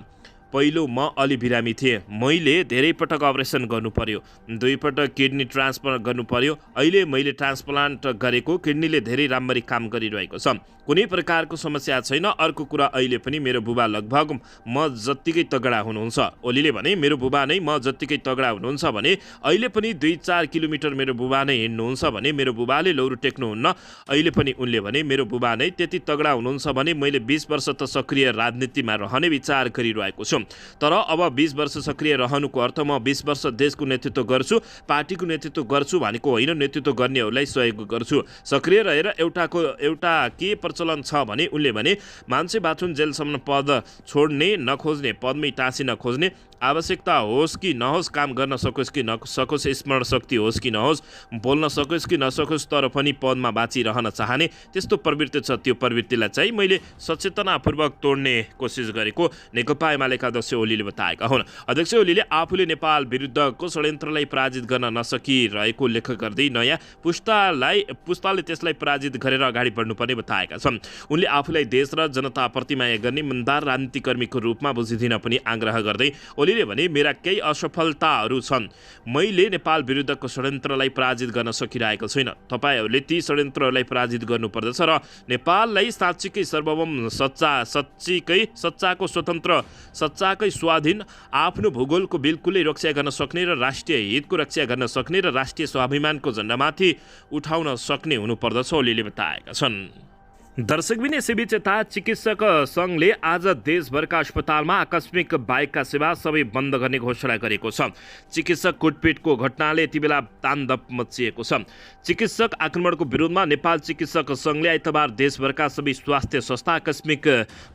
पहिलो म अलि बिरामी थिएँ, मैले धेरै पटक अपरेसन गर्नु पर्यो, 2 पटक किडनी ट्रान्सफर गर्नु पर्यो। अहिले मैले ट्रान्सप्लान्ट गरेको किडनीले धेरै राम्ररी काम गरिरहेको छ, कुनै प्रकारको समस्या छैन। अर्को कुरा, अहिले पनि मेरो बुबा लगभग म जत्तिकै तगडा हुनुहुन्छ। ओलीले भने मेरो बुबा नै म जत्तिकै तगडा हुनुहुन्छ भने अहिले पनि 2-4 किलोमिटर मेरो बुबा नै हिँड्नुहुन्छ भने मेरो बुबाले लौरो टेक्नुहुन्न। अहिले पनि उनले भने मेरो बुबा नै त्यति तगडा हुनुहुन्छ भने मैले 20 वर्ष त सक्रिय राजनीतिमा रहने विचार गरिरहेको छु, तर अब 20 वर्ष सक्रिय रहनुको अर्थ म 20 वर्ष देशको नेतृत्व गर्छु, पार्टीको नेतृत्व गर्छु भनेको होइन, नेतृत्व गर्नेहरूलाई सहयोग गर्छु। सक्रिय रहेर एउटा के प्रचलन छ भने उनले भने मान्छे बाँचुन जेलसम्म पद छोड्ने नखोज्ने, पदमै टाँसिन खोज्ने, आवश्यकता होस् कि नहोस्, काम गर्न सकोस् कि नसकोस्, स्मरण शक्ति होस् कि नहोस्, बोल्न सकोस् कि नसकोस्, तर पनि पदमा बाँचिरहन चाहने त्यस्तो प्रवृत्ति छ। त्यो प्रवृत्तिलाई चाहिँ मैले सचेतनापूर्वक तोड्ने कोसिस गरेको नेकपा एमालेका अध्यक्ष ओलीले बताएका हुन्। अध्यक्ष ओलीले आफूले नेपाल विरुद्धको षड्यन्त्रलाई पराजित गर्न नसकिरहेको उल्लेख गर्दै नयाँ पुस्ताले त्यसलाई पराजित गरेर अगाडि बढ्नुपर्ने बताएका छन्। उनले आफूलाई देश र जनताप्रति माया गर्ने इमानदार राजनीतिकर्मीको रूपमा बुझिदिन पनि आग्रह गर्दै ओलीले भने मेरा केही असफलताहरू छन्, मैले नेपाल विरुद्धको षड्यन्त्रलाई पराजित गर्न सकिरहेको छैन। तपाईँहरूले ती षड्यन्त्रहरूलाई पराजित गर्नुपर्दछ र नेपाललाई साँच्चीकै सार्वभौम, सच्चाको स्वतन्त्र, सच्चाकै स्वाधीन, आफ्नो भूगोलको बिल्कुलै रक्षा गर्न सक्ने र राष्ट्रिय हितको रक्षा गर्न सक्ने र राष्ट्रिय स्वाभिमानको झण्डामाथि उठाउन सक्ने हुनुपर्दछ ओलीले बताएका छन्। दर्शकबिन यसैबीच यता चिकित्सक सङ्घले आज देशभरका अस्पतालमा आकस्मिक बाइकका सेवा सबै बन्द गर्ने घोषणा गरेको छ। चिकित्सक कुटपिटको घटनाले यति बेला ताण्डव मचिएको छ। चिकित्सक आक्रमणको विरोधमा नेपाल चिकित्सक सङ्घले आइतबार देशभरका सबै स्वास्थ्य संस्था आकस्मिक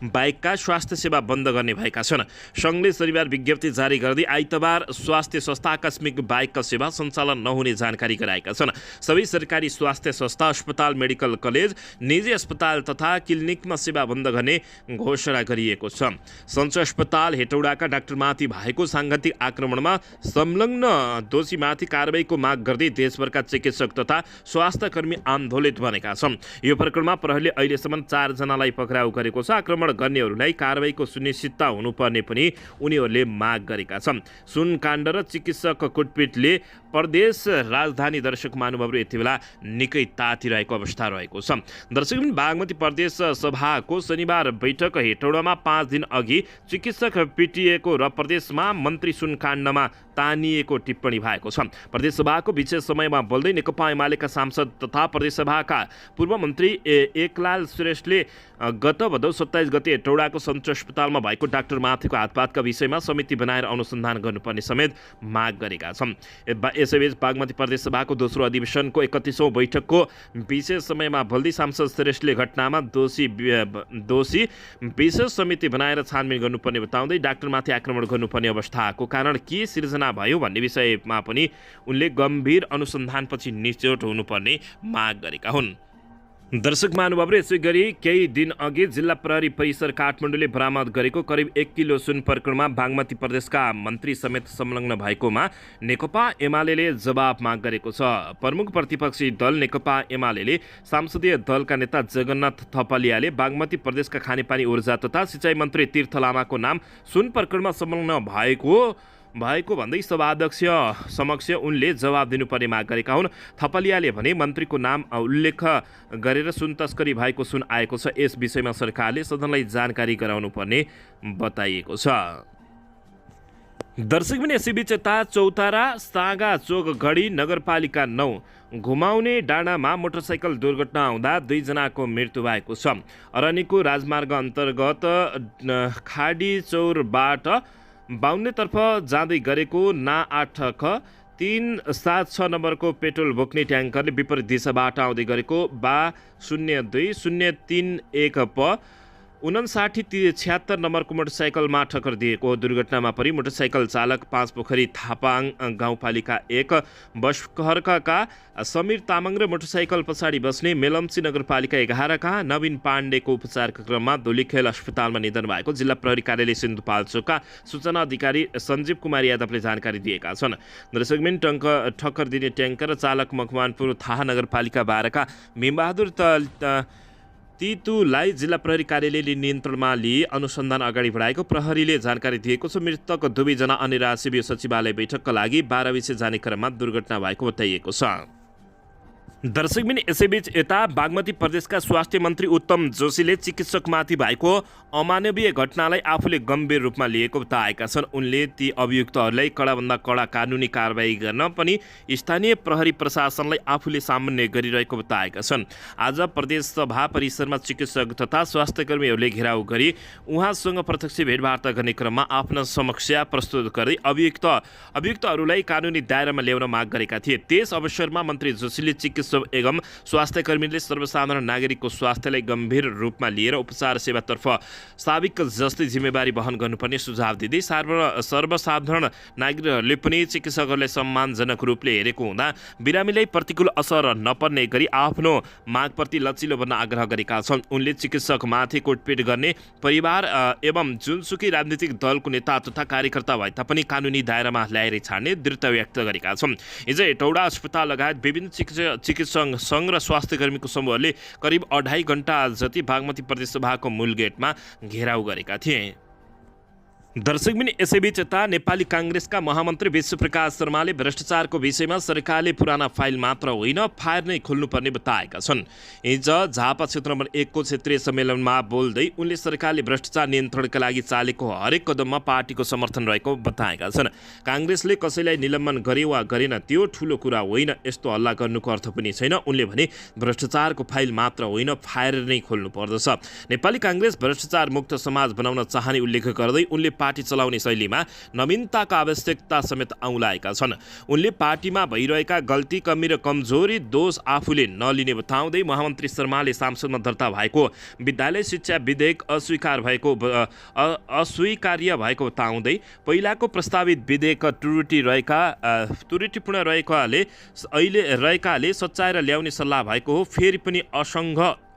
बाइकका स्वास्थ्य सेवा बन्द गर्ने भएका छन्। सङ्घले शनिबार विज्ञप्ति जारी गर्दै आइतबार स्वास्थ्य संस्था आकस्मिक बाइकका सेवा सञ्चालन नहुने जानकारी गराएका छन्। सबै सरकारी स्वास्थ्य संस्था, अस्पताल, मेडिकल कलेज, निजी अस्पताल तथा क्लिनिकमा सेवा बन्द गर्ने घोषणा गरिएको छ। सञ्च अस्पताल हेटौडाका डाक्टरमाथि भएको साङ्घातिक आक्रमणमा संलग्न दोषीमाथि कारबाहीको माग गर्दै देशभरका चिकित्सक तथा स्वास्थ्यकर्मी आन्दोलित बनेका छन्। यो प्रकरणमा प्रहरीले अहिलेसम्म 4 जनालाई पक्राउ गरेको छ। आक्रमण गर्नेहरूलाई कारबाहीको सुनिश्चितता हुनुपर्ने पनि उनीहरूले माग गरेका छन्। सुनकाण्ड र चिकित्सक कुटपिटले प्रदेश राजधानी दर्शक महानुभावहरू यति बेला निकै तातिरहेको अवस्था रहेको छ। दर्शक बागमती प्रदेश सभाको शनिबार बैठक हेटौडामा 5 दिन अघि चिकित्सक पिटिएको र प्रदेशमा मन्त्री सुनकाण्डमा तानिएको टिप्पणी भएको छ। प्रदेशसभाको विशेष समयमा बोल्दै नेकपा एमालेका सांसद तथा प्रदेशसभाका पूर्व मन्त्री एकलाल श्रेष्ठले गत भदौ 27 गते हेटौडाको सञ्च अस्पतालमा भएको डाक्टरमाथिको हातपातका विषयमा समिति बनाएर अनुसन्धान गर्नुपर्ने समेत माग गरेका छन्। यसैबीच बागमती प्रदेशसभाको दोस्रो अधिवेशनको 31औं बैठकको विशेष समयमा बोल्दै सांसद श्रेष्ठले घटनामा दोषी विशेष समिति बनाएर छानबिन गर्नुपर्ने बताउँदै डाक्टरमाथि आक्रमण गर्नुपर्ने अवस्थाको कारण के सिर्जना भयो भन्ने विषयमा पनि उनले गम्भीर अनुसन्धानपछि निश्चित हुनुपर्ने माग गरेका हुन्। दर्शक महानुभावहरू, यसै गरी केही दिन अघि जिल्ला प्रहरी परिसर काठमाडौँले बरामद गरेको करिब 1 किलो सुन प्रकरणमा बागमती प्रदेशका मन्त्री समेत संलग्न भएकोमा नेकपा एमाले जवाब माग गरेको छ। प्रमुख प्रतिपक्षी दल नेकपा एमाले संसदीय दलका नेता जगन्नाथ थपलियाले बागमती प्रदेशका खानेपानी ऊर्जा तथा सिँचाइ मन्त्री तीर्थ लामाको नाम सुन प्रकरणमा संलग्न भएको भएको भन्दै सभाध्यक्ष समक्ष उनले जवाब दिनुपर्ने माग गरेका हुन्। थपलियाले भने मन्त्रीको नाम उल्लेख गरेर सुन तस्करी भएको सुन आएको छ। यस विषयमा सरकारले सदनलाई जानकारी गराउनुपर्ने बताइएको छ। दर्शक पनि यसैबीच यता चौतारा सागा चोक गढी नगरपालिका 9 घुमाउने डाँडामा मोटरसाइकल दुर्घटना हुँदा 2 जनाको मृत्यु भएको छ। अरनिको राजमार्ग अन्तर्गत खाडी चौरबाट बाहुनेतर्फ जाँदै गरेको ना 8 ख 376 नम्बरको पेट्रोल बोक्ने ट्याङ्करले विपरीत दिशाबाट आउँदै गरेको बा 02031 प 5976 नम्बरको मोटरसाइकलमा ठक्कर दिएको। दुर्घटनामा परि मोटरसाइकल चालक 5 पोखरी थापाङ गाउँपालिका 1 बसखर्कका समीर तामाङ र मोटरसाइकल पछाडि बस्ने मेलम्ची नगरपालिका 11 का नवीन पाण्डेको उपचारका क्रममा धुलीखेल अस्पतालमा निधन भएको जिल्ला प्रहरी कार्यालय सिन्धुपाल्चोकका सूचना अधिकारी सञ्जीव कुमार यादवले जानकारी दिएका छन्। दर्शकबिन ठक्कर दिने ट्याङ्कर चालक मकवानपुर थाहा नगरपालिका 12 का भीमबहादुर तितुलाई जिल्ला प्रहरी कार्यालयले नियन्त्रणमा लिए अनुसन्धान अगाडि बढाएको प्रहरीले जानकारी दिएको छ। मृतक 2 जना अनिराशिबीय सचिवालय बैठकका लागि 12 विषय जाने क्रममा दुर्घटना भएको बताइएको छ। दर्शकबिन यसैबीच यता बागमती प्रदेशका स्वास्थ्य मन्त्री उत्तम जोशीले चिकित्सकमाथि भएको अमानवीय घटनालाई आफूले गम्भीर रूपमा लिएको बताएका छन्। उनले ती अभियुक्तहरूलाई कडाभन्दा कडा कानुनी कारबाही गर्न पनि स्थानीय प्रहरी प्रशासनलाई आफूले सामान्य गरिरहेको बताएका छन्। आज प्रदेश सभा परिसरमा चिकित्सक तथा स्वास्थ्यकर्मीहरूले घेराउ गरी उहाँसँग प्रत्यक्ष भेटवार्ता गर्ने क्रममा आफ्ना समस्या प्रस्तुत गर्दै अभियुक्तहरूलाई कानुनी दायरामा ल्याउन माग गरेका थिए। त्यस अवसरमा मन्त्री जोशीले चिकित्सक एवं स्वास्थ्यकर्मीले सर्वसाधारण नागरिकको स्वास्थ्यलाई गम्भीर रूपमा लिएर उपचार सेवातर्फ साविक जस्तै जिम्मेवारी वहन गर्नुपर्ने सुझाव दिँदै सर्वसाधारण नागरिकहरूले पनि चिकित्सकहरूलाई सम्मानजनक रूपले हेरेको हुँदा बिरामीलाई प्रतिकूल असर नपर्ने गरी आफ्नो मागप्रति लचिलो बन्न आग्रह गरेका छन्। उनले चिकित्सकमाथि कोटपिट गर्ने परिवार एवं जुनसुकै राजनीतिक दलको नेता तथा कार्यकर्ता भए तापनि कानुनी दायरामा ल्याएर छाड्ने दृढता व्यक्त गरेका छन्। हिजो हेटौडा अस्पताल लगायत विभिन्न चिकित्सक सङ्घ र स्वास्थ्यकर्मीको समूहले करिब 2.5 घण्टा जति बागमती प्रदेश सभाको मूल गेटमा घेराउ गरेका थिए। दर्शकबिन यसैबीच यता नेपाली काङ्ग्रेसका महामन्त्री विश्वप्रकाश शर्माले भ्रष्टाचारको विषयमा सरकारले पुराना फाइल मात्र होइन फायर नै खोल्नुपर्ने बताएका छन्। हिजो झापा क्षेत्र नम्बर 1 को क्षेत्रीय सम्मेलनमा बोल्दै उनले सरकारले भ्रष्टाचार नियन्त्रणका लागि चालेको हरेक कदममा पार्टीको समर्थन रहेको बताएका छन्। काङ्ग्रेसले कसैलाई निलम्बन गरे वा गरेन त्यो ठुलो कुरा होइन, यस्तो हल्ला गर्नुको अर्थ पनि छैन। उनले भने भ्रष्टाचारको फाइल मात्र होइन फायर नै खोल्नु पर्दछ। नेपाली काङ्ग्रेस भ्रष्टाचार मुक्त समाज बनाउन चाहने उल्लेख गर्दै उनले पार्टी चलाउने शैलीमा नवीनताका आवश्यकता समेत औँलाएका छन्। उनले पार्टीमा भइरहेका गल्ती कमी र कमजोरी दोष आफूले नलिने बताउँदै महामन्त्री शर्माले सांसदमा दर्ता भएको विद्यालय शिक्षा विधेयक अस्वीकार्य भएको बताउँदै पहिलाको प्रस्तावित विधेयक त्रुटिपूर्ण रहेकाले सच्याएर ल्याउने सल्लाह भएको हो, फेरि पनि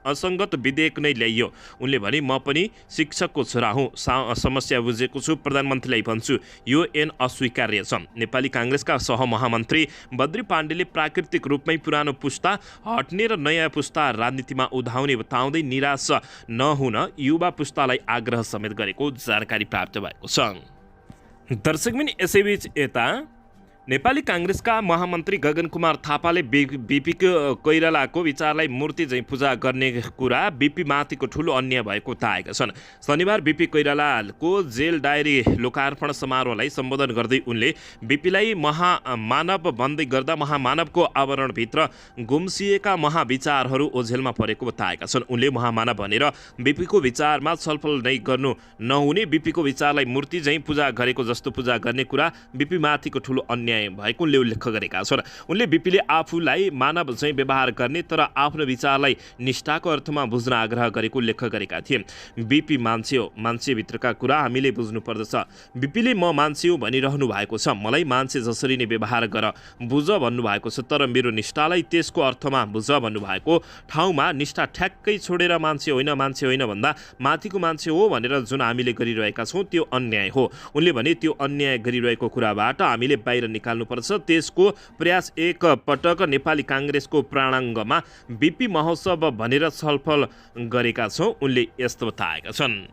असङ्गत विधेयक नै ल्याइयो। उनले भने म पनि शिक्षकको छोरा हुँ, समस्या बुझेको छु, प्रधानमन्त्रीलाई भन्छु यो ऐन अस्वीकार्य छ। नेपाली काङ्ग्रेसका सहमहामन्त्री बद्री पाण्डेले प्राकृतिक रूपमै पुरानो पुस्ता हट्ने र नयाँ पुस्ता राजनीतिमा उधाउने बताउँदै निराश नहुन युवा पुस्तालाई आग्रह समेत गरेको जानकारी प्राप्त भएको छ। दर्शकबिन यसैबीच यता नेपाली काङ्ग्रेसका महामन्त्री गगन कुमार थापाले बिपी कोइरालाको विचारलाई मूर्ति झैँ पूजा गर्ने कुरा बिपी माथिको ठुलो अन्याय भएको बताएका छन्। शनिबार बिपी कोइरालाको जेल डायरी लोकार्पण समारोहलाई सम्बोधन गर्दै उनले बिपीलाई महामानव भन्दै गर्दा महामानवको आवरणभित्र गुम्सिएका महाविचारहरू ओझेलमा परेको बताएका छन्। उनले महामानव भनेर बिपीको विचारमा छलफल नै गर्नु नहुने, बिपीको विचारलाई मूर्ति झैँ पूजा गरेको जस्तो पूजा गर्ने कुरा बिपी माथिको ठुलो अन्याय भएको उनले उल्लेख गरेका छन्। उनले बिपीले आफूलाई मानव चाहिँ व्यवहार गर्ने तर आफ्नो विचारलाई निष्ठाको अर्थमा बुझ्न आग्रह गरेको उल्लेख गरेका थिए। बिपी मान्छे हो, मान्छेभित्रका कुरा हामीले बुझ्नु पर्दछ। बिपीले म मान्छे हो भनिरहनु भएको छ, मलाई मान्छे जसरी नै व्यवहार गर बुझ भन्नुभएको छ, तर मेरो निष्ठालाई त्यसको अर्थमा बुझ भन्नुभएको ठाउँमा निष्ठा ठ्याक्कै छोडेर मान्छे होइन भन्दा माथिको मान्छे हो भनेर जुन हामीले गरिरहेका छौँ त्यो अन्याय हो। उनले भने त्यो अन्याय गरिरहेको कुराबाट हामीले बाहिर निकाल्नुपर्छ। त्यसको प्रयास एक पटक नेपाली काङ्ग्रेसको प्राङ्गणमा बिपी महोत्सव भनेर छलफल गरेका छौँ, उनले यस्तो बताएका छन्।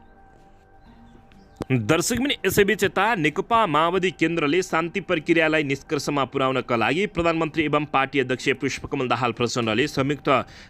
दर्शकबिन यसैबीच यता नेकपा माओवादी केन्द्रले शान्ति प्रक्रियालाई निष्कर्षमा पुर्याउनका लागि प्रधानमन्त्री एवं पार्टी अध्यक्ष पुष्पकमल दाहाल प्रचण्डले संयुक्त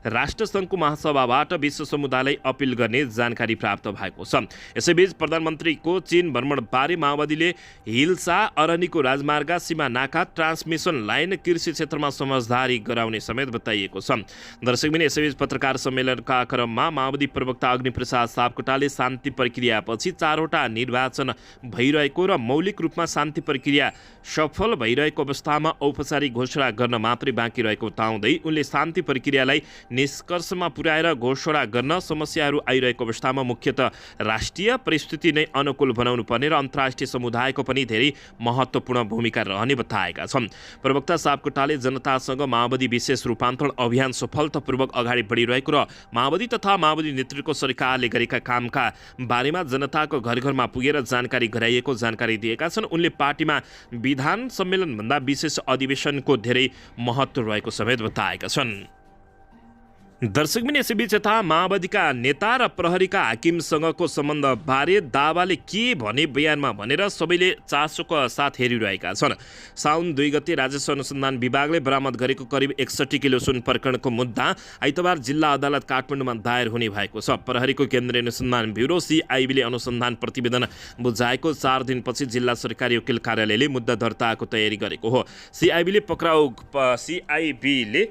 राष्ट्रसङ्घको महासभाबाट विश्व समुदायलाई अपिल गर्ने जानकारी प्राप्त भएको छ। यसैबीच प्रधानमन्त्रीको चीन भ्रमणबारे माओवादीले हिल्सा अरनीको राजमार्ग सीमा नाका ट्रान्समिसन लाइन कृषि क्षेत्रमा समझदारी गराउने समेत बताइएको छ। दर्शकबिन यसैबीच पत्रकार सम्मेलनका क्रममा माओवादी प्रवक्ता अग्निप्रसाद सापकोटाले शान्ति प्रक्रियापछि 4वटा निर्वाचन भइरहेको र मौलिक रूपमा शान्ति प्रक्रिया सफल भइरहेको अवस्थामा औपचारिक घोषणा गर्न मात्रै बाँकी रहेको बताउँदै उनले शान्ति प्रक्रियालाई निष्कर्षमा पुर्याएर घोषणा गर्न समस्याहरू आइरहेको अवस्थामा मुख्यतः राष्ट्रिय परिस्थिति नै अनुकूल बनाउनु पर्ने र अन्तर्राष्ट्रिय समुदायको पनि धेरै महत्त्वपूर्ण भूमिका रहने बताएका छन्। प्रवक्ता सापकोटाले जनतासँग माओवादी विशेष रूपान्तरण अभियान सफलतापूर्वक अगाडि बढिरहेको र माओवादी तथा माओवादी नेतृत्वको सरकारले गरेका कामका बारेमा जनताको घर घरमा पुगेर जानकारी गराइएको जानकारी दिएका छन्। उनले पार्टीमा विधान सम्मेलनभन्दा विशेष अधिवेशनको धेरै महत्त्व रहेको समेत बताएका छन्। दर्शकबिन यसैबीच यता माओवादीका नेता र प्रहरीका हाकिमसँगको सम्बन्धबारे दावाले के भने बयानमा भनेर सबैले चासोका साथ हेरिरहेका छन्। साउन 2 गते राजस्व अनुसन्धान विभागले बरामद गरेको करिब 61 किलो सुन प्रकरणको मुद्दा आइतबार जिल्ला अदालत काठमाडौँमा दायर हुने भएको छ। प्रहरीको केन्द्रीय अनुसन्धान ब्युरो सिआइबीले अनुसन्धान प्रतिवेदन बुझाएको 4 दिनपछि जिल्ला सरकारी वकिल कार्यालयले मुद्दा दर्ताको तयारी गरेको हो। सिआइबीले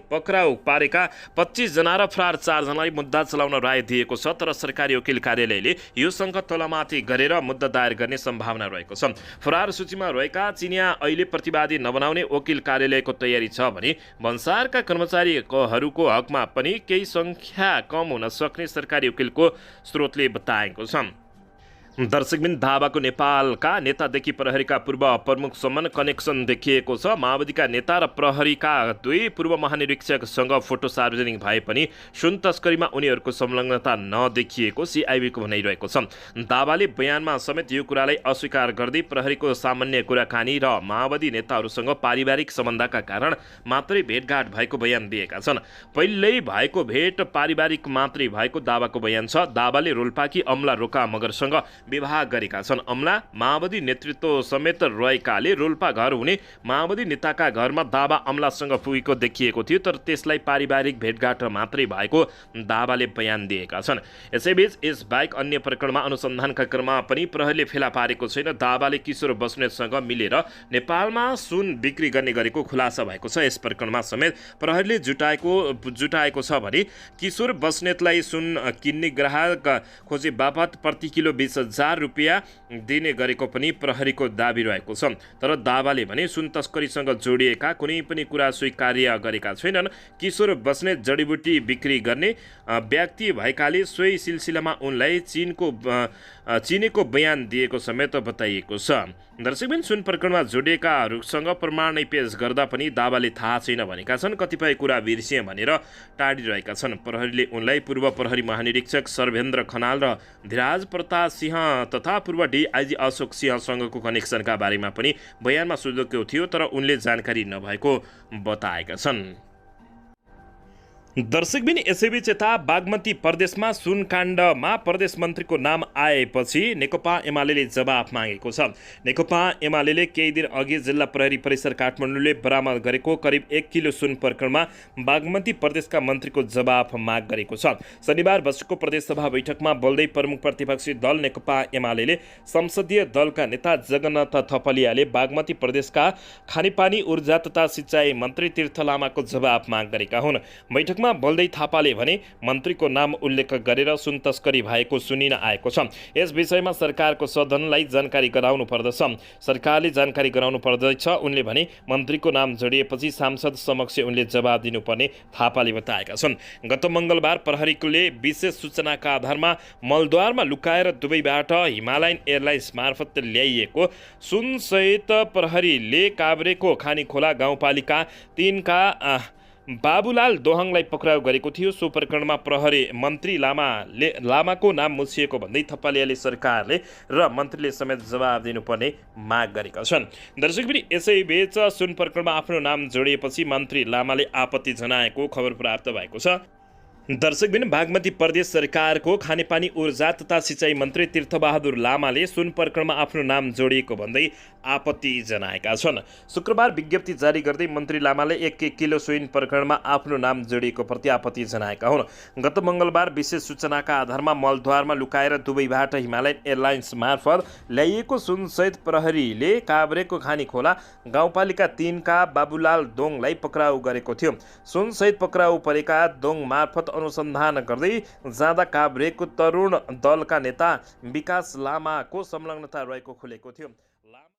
पक्राउ पारेका 25 जना र फरार 4 जनालाई मुद्दा चलाउन राय दिएको छ, तर सरकारी वकिल कार्यालयले यो सङ्कट तलमाथि गरेर मुद्दा दायर गर्ने सम्भावना रहेको छ। फरार सूचीमा रहेका चिनिया अहिले प्रतिवादी नबनाउने वकिल कार्यालयको तयारी छ भने भन्सारका कर्मचारीहरूको हकमा पनि केही सङ्ख्या कम हुन सक्ने सरकारी वकिलको स्रोतले बताएको छ। दर्शकबिन दावाको नेपालका नेतादेखि प्रहरीका पूर्व प्रमुखसम्म कनेक्सन देखिएको छ। माओवादीका नेता र प्रहरीका 2 पूर्व महानिरीक्षकसँग फोटो सार्वजनिक भए पनि सुन तस्करीमा उनीहरूको संलग्नता नदेखिएको सिआइबीको भनाइरहेको छ। दावाले बयानमा समेत यो कुरालाई अस्वीकार गर्दै प्रहरीको सामान्य कुराकानी र माओवादी नेताहरूसँग पारिवारिक सम्बन्धका कारण मात्रै भेटघाट भएको बयान दिएका छन्। पहिल्यै भएको भेट पारिवारिक मात्रै भएको दावाको बयान छ। दावाले रोल्पाकी अमला रोका मगरसँग विवाह गरेका छन्। अमला माओवादी नेतृत्व समेत रहेकाले रोल्पा घर हुने माओवादी नेताका घरमा दावा अमलासँग पुगेको देखिएको थियो, तर त्यसलाई पारिवारिक भेटघाट मात्रै भएको दावाले बयान दिएका छन्। यसैबीच यसबाहेक अन्य प्रकरणमा अनुसन्धानका क्रममा पनि प्रहरीले फेला पारेको छैन। दावाले किशोर बस्नेतसँग मिलेर नेपालमा सुन बिक्री गर्ने गरेको खुलासा भएको छ। यस प्रकरणमा समेत प्रहरीले जुटाएको छ भने किशोर बस्नेतलाई सुन किन्ने ग्राहक खोजे बापत प्रति किलो 20,000 रुपियाँ दिने गरेको पनि प्रहरीको दाबी रहेको छ। तर दावाले भने सुन तस्करीसँग जोडिएका कुनै पनि कुरा स्वीकार्य गरेका छैनन्। किशोर बस्नेत जडीबुटी बिक्री गर्ने व्यक्ति भएकाले सोही सिलसिलामा उनलाई चिनेको बयान दिएको समेत बताइएको छ। दर्शकबिन सुन प्रकरणमा जोडिएकाहरूसँग प्रमाण नै पेश गर्दा पनि दावाले थाहा छैन भनेका छन्। कतिपय कुरा बिर्सिए भनेर टाढिरहेका छन्। प्रहरीले उनलाई पूर्व प्रहरी महानिरीक्षक सर्वेन्द्र खनाल र धीराज प्रताप सिंह तथा पूर्व डिआइजी अशोक सिंहसँगको कनेक्सनका बारेमा पनि बयानमा सोधेको थियो, तर उनले जानकारी नभएको बताएका छन्। दर्शकबिन यसैबीच यता बागमती प्रदेशमा सुनकाण्डमा प्रदेश मन्त्रीको नाम आएपछि नेकपा एमाले जवाफ मागेको छ। नेकपा एमाले केही दिन अघि जिल्ला प्रहरी परिसर काठमाडौँले बरामद गरेको करिब 1 किलो सुन प्रकरणमा बागमती प्रदेशका मन्त्रीको जवाफ माग गरेको छ। शनिबार बसेको प्रदेशसभा बैठकमा बोल्दै प्रमुख प्रतिपक्षी दल नेकपा एमाले संसदीय दलका नेता जगन्नाथ थपलियाले बागमती प्रदेशका खानेपानी ऊर्जा तथा सिँचाइ मन्त्री तीर्थ लामाको जवाफ माग गरेका हुन्। बैठकमा बोल्दै थापाले भने मन्त्रीको नाम उल्लेख गरेर सुन तस्करी भएको सुनिन आएको छ। यस विषयमा सरकारको सदनलाई जानकारी गराउनु पर्दछ। सरकारले जानकारी गराउनु पर्दछ। उनले भने मन्त्रीको नाम जोडिएपछि सांसद समक्ष उनले जवाब दिनुपर्ने थापाले बताएका छन्। गत मङ्गलबार प्रहरीले विशेष सूचनाका आधारमा मलद्वारमा लुकाएर दुबईबाट हिमालयन एयरलाइन्स मार्फत ल्याइएको सुनसहित प्रहरीले काभ्रेको खानीखोला गाउँपालिका 3 का बाबुलाल दोहङलाई पक्राउ गरेको थियो। सो प्रकरणमा प्रहरी मन्त्री लामाको नाम मुछिएको भन्दै थपलियाले सरकारले र मन्त्रीले समेत जवाब दिनुपर्ने माग गरेका छन्। दर्शकबिन यसैबीच सुन प्रकरणमा आफ्नो नाम जोडिएपछि मन्त्री लामाले आपत्ति जनाएको खबर प्राप्त भएको छ। दर्शकबिन बागमती प्रदेश सरकारको खानेपानी ऊर्जा तथा सिँचाइ मन्त्री तीर्थबहादुर लामाले सुन प्रकरणमा आफ्नो नाम जोडिएको भन्दै आपत्ति जनाएका छन्। शुक्रबार विज्ञप्ति जारी गर्दै मन्त्री लामाले 1 किलो सुन प्रकरणमा आफ्नो नाम जोडिएको प्रति आपत्ति जनाएका हुन्। गत मङ्गलबार विशेष सूचनाका आधारमा मलद्वारमा लुकाएर दुबईबाट हिमालयन एयरलाइन्स मार्फत ल्याइएको सुनसहित प्रहरीले काभ्रेको खानीखोला गाउँपालिका 3 का बाबुलाल दोङलाई पक्राउ गरेको थियो। सुनसहित पक्राउ परेका दोङ मार्फत अनुसन्धान गर्दै जाँदा काभ्रेको तरुण दलका नेता विकास लामाको संलग्नता रहेको खुलेको थियो।